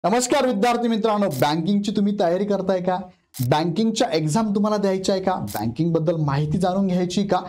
नमस्कार विद्यार्थी मित्रांनो, बँकिंगची तुम्ही तयारी करताय का? बँकिंगच्या एक्झाम तुम्हाला द्यायच्या आहे का? बँकिंग बद्दल माहिती जाणून घ्यायची का?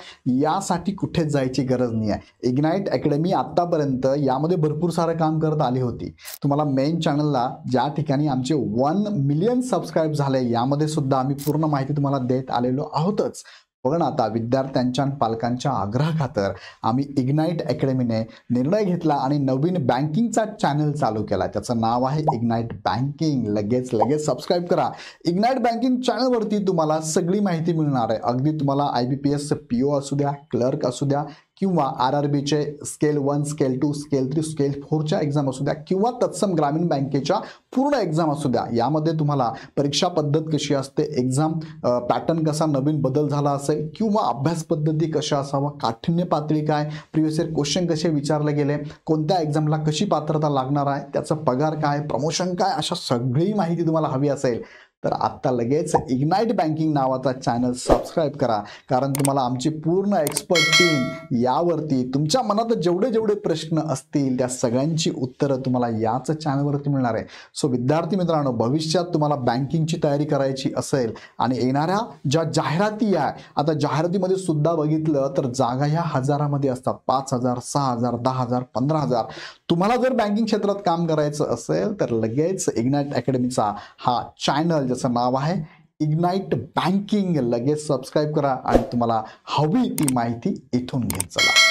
यासाठी कुठेच जायची गरज नाही आहे. इग्नाइट अकॅडमी आतापर्यंत यामध्ये भरपूर सारं काम करत आली होती. तुम्हाला मेन चॅनलला ज्या ठिकाणी आमचे 1 मिलियन सबस्क्राईब झाले यामध्ये सुद्धा आम्ही पूर्ण माहिती तुम्हाला देत आलेलो आहोतच. पण आता विद्यार्थ्यांच्या आणि पालकांच्या आग्रहाखातर आम्ही इग्नाइट अकॅडमीने निर्णय घेतला आणि नवीन बँकिंगचा चॅनल चालू केला. त्याचं नाव आहे इग्नाइट बँकिंग. लगेच सबस्क्राईब करा. इग्नाइट बँकिंग चॅनलवरती तुम्हाला सगळी माहिती मिळणार आहे. अगदी तुम्हाला IBPS PO असू द्या, क्लर्क असू द्या किंवा RRBचे स्केल 1, स्केल 2, स्केल 3, स्केल 4च्या एक्झाम असू द्या किंवा तत्सम ग्रामीण बँकेच्या पूर्ण एक्झाम असू द्या. यामध्ये तुम्हाला परीक्षा पद्धत कशी असते, एक्झाम पॅटर्न कसा नवीन बदल झाला असेल किंवा अभ्यास पद्धती कशा असावा, काठिण्य पातळी काय, प्रिव्हियस इयर क्वेश्चन कसे विचारले गेले, कोणत्या एक्झामला कशी पात्रता लागणार आहे, त्याचा पगार काय, प्रमोशन काय, अशा सगळी माहिती तुम्हाला हवी असेल तर आत्ता लगेच इग्नाइट बँकिंग नावाचा चॅनल सबस्क्राईब करा. कारण तुम्हाला आमची पूर्ण एक्सपर्ट टीम यावरती तुमच्या मनात जेवढे प्रश्न असतील त्या सगळ्यांची उत्तरं तुम्हाला याच चॅनलवरती मिळणार आहे. सो विद्यार्थी मित्रांनो, भविष्यात तुम्हाला बँकिंगची तयारी करायची असेल आणि येणाऱ्या ज्या जाहिराती आहे, आता जाहिरातीमध्ये सुद्धा बघितलं तर जागा ह्या हजारामध्ये असतात. 5,000, 6,000, 10,000, 15,000. तुम्हाला जर बँकिंग क्षेत्रात काम करायचं असेल तर लगेच इग्नाइट अकॅडमीचा हा चॅनल ज्याचं नाव आहे इग्नाइट बँकिंग लगेच सबस्क्राईब करा आणि तुम्हाला हवी ती माहिती इथून घेत चला.